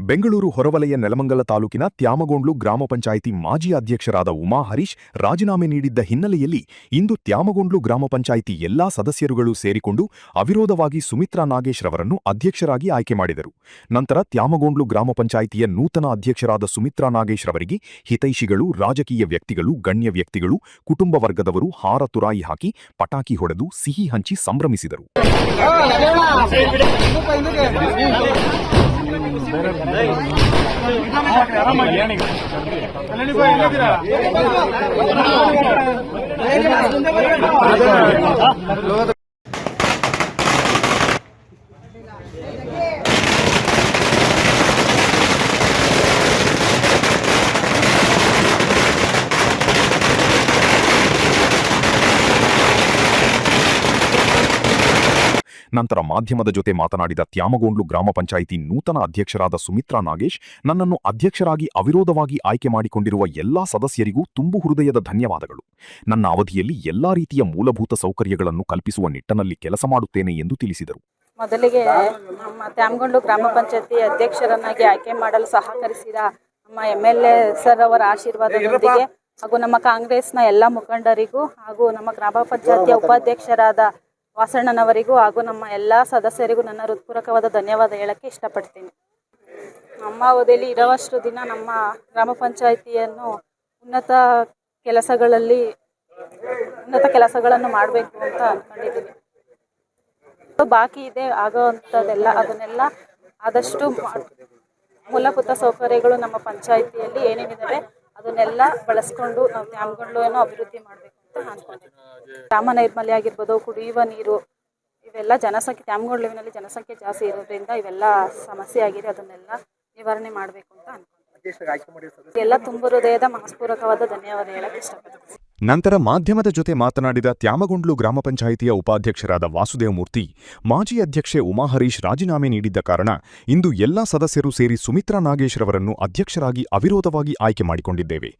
ಬೆಂಗಳೂರು ಹೊರವಲಯ ನೆಲಮಂಗಲ ತಾಲೂಕಿನ ತ್ಯಾಮಗೊಂಡ್ಲು ಗ್ರಾಮ ಪಂಚಾಯಿತಿ ಮಾಜಿ ಅಧ್ಯಕ್ಷರಾದ ಉಮಾ ಹರೀಶ್ ರಾಜೀನಾಮೆ ನೀಡಿದ್ದ ಹಿನ್ನೆಲೆಯಲ್ಲಿ ಇಂದು ತ್ಯಾಮಗೊಂಡ್ಲು ಗ್ರಾಮ ಪಂಚಾಯಿತಿ ಎಲ್ಲಾ ಸದಸ್ಯರುಗಳು ಸೇರಿಕೊಂಡು ಅವಿರೋಧವಾಗಿ ಸುಮಿತ್ರಾ ನಾಗೇಶ್ ರವರನ್ನು ಅಧ್ಯಕ್ಷರಾಗಿ ಆಯ್ಕೆ ಮಾಡಿದರು. ನಂತರ ತ್ಯಾಮಗೊಂಡ್ಲು ಗ್ರಾಮ ಪಂಚಾಯಿತಿಯ ನೂತನ ಅಧ್ಯಕ್ಷರಾದ ಸುಮಿತ್ರಾ ನಾಗೇಶ್ ರವರಿಗೆ ಹಿತೈಷಿಗಳು, ರಾಜಕೀಯ ವ್ಯಕ್ತಿಗಳು, ಗಣ್ಯ ವ್ಯಕ್ತಿಗಳು, ಕುಟುಂಬ ವರ್ಗದವರು ಹಾರ ತುರಾಯಿ ಹಾಕಿ ಪಟಾಕಿ ಹೊಡೆದು ಸಿಹಿ ಹಂಚಿ ಸಂಭ್ರಮಿಸಿದರು. ನಂತರ ಮಾಧ್ಯಮದ ಜೊತೆ ಮಾತನಾಡಿದ ತ್ಯಾಮಗೊಂಡ್ಲು ಗ್ರಾಮ ಪಂಚಾಯಿತಿ ನೂತನ ಅಧ್ಯಕ್ಷರಾದ ಸುಮಿತ್ರಾ ನಾಗೇಶ್, ನನ್ನನ್ನು ಅಧ್ಯಕ್ಷರಾಗಿ ಅವಿರೋಧವಾಗಿ ಆಯ್ಕೆ ಮಾಡಿಕೊಂಡಿರುವ ಎಲ್ಲಾ ಸದಸ್ಯರಿಗೂ ತುಂಬು ಹೃದಯದ ಧನ್ಯವಾದಗಳು. ನನ್ನ ಅವಧಿಯಲ್ಲಿ ಎಲ್ಲಾ ರೀತಿಯ ಮೂಲಭೂತ ಸೌಕರ್ಯಗಳನ್ನು ಕಲ್ಪಿಸುವ ನಿಟ್ಟಿನಲ್ಲಿ ಕೆಲಸ ಮಾಡುತ್ತೇನೆ ಎಂದು ತಿಳಿಸಿದರು. ಮೊದಲಿಗೆ ನಮ್ಮ ತ್ಯಾಮಗೊಂಡ್ಲು ಗ್ರಾಮ ಪಂಚಾಯಿತಿ ಅಧ್ಯಕ್ಷರನ್ನಾಗಿ ಆಯ್ಕೆ ಮಾಡಲು ಸಹಕರಿಸಿದ ನಮ್ಮ MLA ಸರ್ ಅವರ ಆಶೀರ್ವಾದದೊಂದಿಗೆ ಹಾಗೂ ನಮ್ಮ ಕಾಂಗ್ರೆಸ್ನ ಎಲ್ಲ ಮುಖಂಡರಿಗೂ ಹಾಗೂ ನಮ್ಮ ಗ್ರಾಮ ಪಂಚಾಯಿತಿಯ ಉಪಾಧ್ಯಕ್ಷರಾದ ವಾಸಣ್ಣನವರಿಗೂ ಹಾಗೂ ನಮ್ಮ ಎಲ್ಲ ಸದಸ್ಯರಿಗೂ ನನ್ನ ಹೃತ್ಪೂರ್ವಕವಾದ ಧನ್ಯವಾದ ಹೇಳಕ್ಕೆ ಇಷ್ಟಪಡ್ತೀನಿ. ನಮ್ಮ ಅವಧಿಯಲ್ಲಿ ಇರುವಷ್ಟು ದಿನ ನಮ್ಮ ಗ್ರಾಮ ಪಂಚಾಯಿತಿಯನ್ನು ಉನ್ನತ ಕೆಲಸಗಳನ್ನು ಮಾಡಬೇಕು ಅಂತ ಅಂದ್ಕೊಂಡಿದ್ದೀನಿ. ಬಾಕಿ ಇದೆ ಆಗೋವಂಥದ್ದೆಲ್ಲ ಅದನ್ನೆಲ್ಲ ಆದಷ್ಟು ಮೂಲಭೂತ ಸೌಕರ್ಯಗಳು ನಮ್ಮ ಪಂಚಾಯಿತಿಯಲ್ಲಿ ಏನೇನಿದ್ದಾವೆ ಅದನ್ನೆಲ್ಲ ಬಳಸ್ಕೊಂಡು ನಾವು ತ್ಯಾಮಗೊಂಡ್ಲನ್ನು ಅಭಿವೃದ್ಧಿ ಮಾಡಬೇಕು ಅಂತ ಅಂದ್ಕೊಂಡಿದ್ದೀವಿ. ಗ್ರಾಮ ನೈರ್ಮಲ್ಯ ಆಗಿರ್ಬೋದು, ಕುಡಿಯುವ ನೀರು, ಇವೆಲ್ಲ ತ್ಯಾಮಗೊಂಡ್ಲುವಿನಲ್ಲಿ ಜನಸಂಖ್ಯೆ ಜಾಸ್ತಿ ಇರೋದ್ರಿಂದ ಇವೆಲ್ಲ ಸಮಸ್ಯೆ ಆಗಿದೆ. ಅದನ್ನೆಲ್ಲ ನಿವಾರಣೆ ಮಾಡಬೇಕು ಅಂತ ಅಂದ್ಕೊಂಡಿದ್ದೀವಿ. ಎಲ್ಲ ತುಂಬ ಹೃದಯದ ಮನಸ್ಪೂರ್ವಕವಾದ ಧನ್ಯವಾದ ಹೇಳಕ್ಕೆ ಇಷ್ಟಪಡ್ತೀನಿ. ನಂತರ ಮಾಧ್ಯಮದ ಜೊತೆ ಮಾತನಾಡಿದ ತ್ಯಾಮಗೊಂಡ್ಲು ಗ್ರಾಮ ಪಂಚಾಯಿತಿಯ ಉಪಾಧ್ಯಕ್ಷರಾದ ವಾಸುದೇವಮೂರ್ತಿ, ಮಾಜಿ ಅಧ್ಯಕ್ಷೆ ಉಮಾ ಹರೀಶ್ ರಾಜೀನಾಮೆ ನೀಡಿದ್ದ ಕಾರಣ ಇಂದು ಎಲ್ಲಾ ಸದಸ್ಯರು ಸೇರಿ ಸುಮಿತ್ರಾ ನಾಗೇಶ್ ರವರನ್ನು ಅಧ್ಯಕ್ಷರಾಗಿ ಅವಿರೋಧವಾಗಿ ಆಯ್ಕೆ ಮಾಡಿಕೊಂಡಿದ್ದೇವೆ.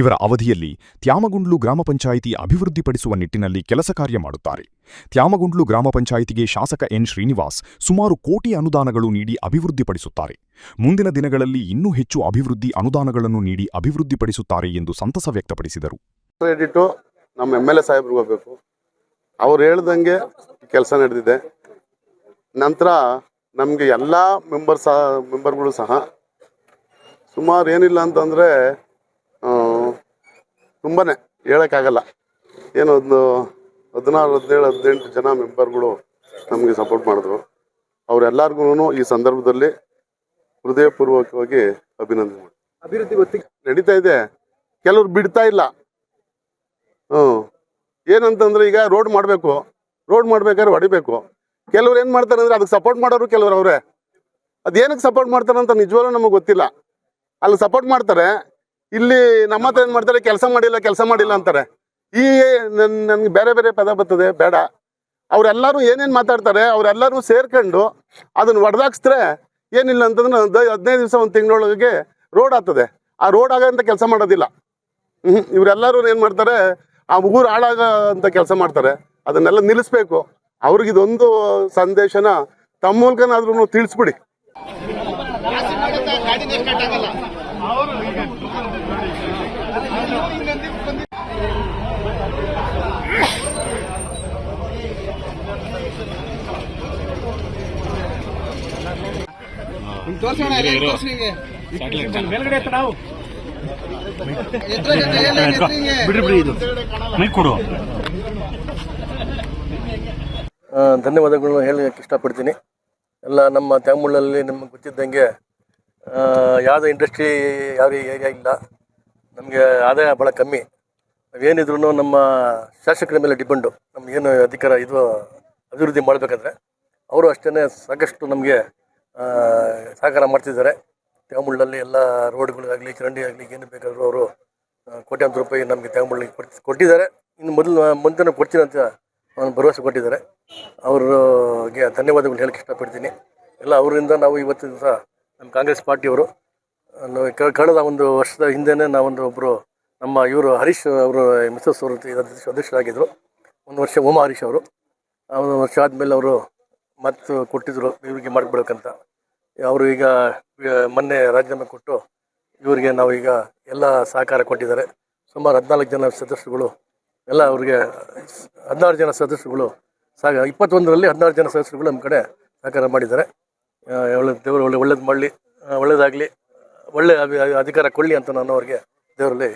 ಇವರ ಅವಧಿಯಲ್ಲಿ ತ್ಯಾಮಗೊಂಡ್ಲು ಗ್ರಾಮ ಪಂಚಾಯಿತಿ ಅಭಿವೃದ್ಧಿಪಡಿಸುವ ನಿಟ್ಟಿನಲ್ಲಿ ಕೆಲಸ ಕಾರ್ಯ ಮಾಡುತ್ತಾರೆ. ತ್ಯಾಮಗೊಂಡ್ಲು ಗ್ರಾಮ ಪಂಚಾಯಿತಿಗೆ ಶಾಸಕ ಎನ್ ಶ್ರೀನಿವಾಸ್ ಸುಮಾರು ಕೋಟಿ ಅನುದಾನಗಳು ನೀಡಿ ಅಭಿವೃದ್ಧಿಪಡಿಸುತ್ತಾರೆ. ಮುಂದಿನ ದಿನಗಳಲ್ಲಿ ಇನ್ನೂ ಹೆಚ್ಚು ಅಭಿವೃದ್ಧಿ ಅನುದಾನಗಳನ್ನು ನೀಡಿ ಅಭಿವೃದ್ಧಿಪಡಿಸುತ್ತಾರೆ ಎಂದು ಸಂತಸ ವ್ಯಕ್ತಪಡಿಸಿದರು. ಕ್ರೆಡಿಟು ನಮ್ಮ MLA ಸಾಹೇಬ್ರಿಗೆ ಹೋಗಬೇಕು. ಅವ್ರು ಹೇಳ್ದಂಗೆ ಕೆಲಸ ನಡೆದಿದೆ. ನಂತರ ನಮಗೆ ಎಲ್ಲ ಮೆಂಬರ್ಗಳು ಸಹ ಸುಮಾರು ಏನಿಲ್ಲ ಅಂತಂದರೆ ತುಂಬಾ ಹೇಳೋಕ್ಕಾಗಲ್ಲ, ಏನು ಒಂದು 16, 17, 18 ಜನ ಮೆಂಬರ್ಗಳು ನಮಗೆ ಸಪೋರ್ಟ್ ಮಾಡಿದ್ರು. ಅವರೆಲ್ಲರಿಗೂ ಈ ಸಂದರ್ಭದಲ್ಲಿ ಹೃದಯಪೂರ್ವಕವಾಗಿ ಅಭಿನಂದನೆ ಮಾಡಿ. ಅಭಿವೃದ್ಧಿ ನಡೀತಾ ಇದೆ, ಕೆಲವ್ರು ಬಿಡ್ತಾ ಇಲ್ಲ. ಏನಂತಂದ್ರೆ ಈಗ ರೋಡ್ ಮಾಡ್ಬೇಕಾದ್ರೆ ಹೊಡಿಬೇಕು. ಕೆಲವ್ರು ಏನು ಮಾಡ್ತಾರೆ ಅಂದರೆ ಅದಕ್ಕೆ ಸಪೋರ್ಟ್ ಮಾಡೋರು ಕೆಲವ್ರು ಅವರೇ. ಅದೇನಕ್ಕೆ ಸಪೋರ್ಟ್ ಮಾಡ್ತಾರೆ ಅಂತ ನಿಜವಾಗ್ಲೂ ನಮಗೆ ಗೊತ್ತಿಲ್ಲ. ಅಲ್ಲಿ ಸಪೋರ್ಟ್ ಮಾಡ್ತಾರೆ, ಇಲ್ಲಿ ನಮ್ಮ ಹತ್ರ ಏನು ಮಾಡ್ತಾರೆ, ಕೆಲಸ ಮಾಡಿಲ್ಲ ಅಂತಾರೆ. ಈ ನನಗೆ ಬೇರೆ ಬೇರೆ ಪದ ಬರ್ತದೆ, ಬೇಡ. ಅವರೆಲ್ಲರೂ ಏನೇನು ಮಾತಾಡ್ತಾರೆ ಅವರೆಲ್ಲರೂ ಸೇರ್ಕೊಂಡು ಅದನ್ನು ಹೊಡೆದಾಕ್ಸಿದ್ರೆ ಏನಿಲ್ಲ ಅಂತಂದ್ರೆ 15 ದಿವಸ, 1 ತಿಂಗಳೊಳಗೆ ರೋಡ್ ಆಗ್ತದೆ. ಆ ರೋಡ್ ಆಗಂತ ಕೆಲಸ ಮಾಡೋದಿಲ್ಲ. ಇವರೆಲ್ಲರೂ ಏನು ಮಾಡ್ತಾರೆ, ಆ ಊರು ಹಾಳಾಗ ಅಂತ ಕೆಲಸ ಮಾಡ್ತಾರೆ. ಅದನ್ನೆಲ್ಲ ನಿಲ್ಲಿಸ್ಬೇಕು. ಅವ್ರಿಗಿದೊಂದು ಸಂದೇಶನ ತಮ್ಮ ಮೂಲಕನಾದ್ರೂ ತಿಳಿಸ್ಬಿಡಿ. ಧನ್ಯವಾದಗಳನ್ನು ಹೇಳಕ್ಕೆ ಇಷ್ಟಪಡ್ತೀನಿ. ಎಲ್ಲ ನಮ್ಮ ತ್ಯಾಮಗೊಂಡ್ಲಲ್ಲಿ ನಮಗೆ ಗೊತ್ತಿದ್ದಂಗೆ ಯಾವುದೇ ಇಂಡಸ್ಟ್ರಿ ಯಾವ ಏರಿಯಾ ಇಲ್ಲ. ನಮಗೆ ಆದಾಯ ಭಾಳ ಕಮ್ಮಿ. ನಾವೇನಿದ್ರು ನಮ್ಮ ಶಾಸಕರ ಮೇಲೆ ಡಿಪೆಂಡು. ನಮಗೇನು ಅಧಿಕಾರ ಅಭಿವೃದ್ಧಿ ಮಾಡಬೇಕಾದ್ರೆ ಅವರು ಅಷ್ಟೇ ಸಾಕಷ್ಟು ನಮಗೆ ಸಹಕಾರ ಮಾಡ್ತಿದ್ದಾರೆ. ತ್ಯಾಮಗೊಂಡ್ಲಲ್ಲಿ ಎಲ್ಲ ರೋಡ್ಗಳಿಗಾಗಲಿ, ಚರಂಡಿ ಆಗಲಿ, ಏನು ಬೇಕಾದರೂ ಅವರು ಕೋಟ್ಯಾಂತರ ರೂಪಾಯಿ ನಮಗೆ ತ್ಯಾಮಗೊಂಡ್ಲಿಗೆ ಕೊಟ್ಟಿದ್ದಾರೆ. ಇನ್ನು ಮುಂದೆ ಕೊಡ್ತೀನಿ ಅಂತ ಭರವಸೆ ಕೊಟ್ಟಿದ್ದಾರೆ. ಅವ್ರಿಗೆ ಧನ್ಯವಾದಗಳು ಹೇಳಕ್ಕೆ ಇಷ್ಟಪಡ್ತೀನಿ. ಎಲ್ಲ ಅವರಿಂದ ನಾವು ಇವತ್ತು ದಿವಸ ನಮ್ಮ ಕಾಂಗ್ರೆಸ್ ಪಾರ್ಟಿಯವರು ಕಳೆದ 1 ವರ್ಷದ ಹಿಂದೆಯೇ ಒಬ್ಬರು ನಮ್ಮ ಇವರು ಹರೀಶ್ ಅವರು ಮಿಸಸ್ ಅವರು ಅಧ್ಯಕ್ಷರಾಗಿದ್ದರು. 1 ವರ್ಷ ಉಮಾ ಹರೀಶ್ ಅವರು 1 ವರ್ಷ ಆದಮೇಲೆ ಅವರು ಮತ್ತೆ ಕೊಟ್ಟಿದ್ದರು ಇವರಿಗೆ ಮಾಡಿಬಿಡ್ಬೇಕಂತ. ಅವರು ಈಗ ಮೊನ್ನೆ ರಾಜೀನಾಮೆ ಕೊಟ್ಟು ಇವರಿಗೆ ನಾವು ಈಗ ಎಲ್ಲ ಸಹಕಾರ ಕೊಟ್ಟಿದ್ದಾರೆ. ಸುಮಾರು 14 ಜನ ಸದಸ್ಯರುಗಳು ಎಲ್ಲ ಅವರಿಗೆ 16 ಜನ ಸದಸ್ಯರುಗಳು 21ರಲ್ಲಿ 16 ಜನ ಸದಸ್ಯರುಗಳು ನಮ್ಮ ಕಡೆ ಸಹಕಾರ ಮಾಡಿದ್ದಾರೆ. ದೇವರು ಒಳ್ಳೇದು ಮಾಡಲಿ, ಒಳ್ಳೇದಾಗಲಿ, ಒಳ್ಳೆ ಅಧಿಕಾರ ಕೊಡಲಿ ಅಂತ ನಾನು ಅವ್ರಿಗೆ ದೇವರಲ್ಲಿ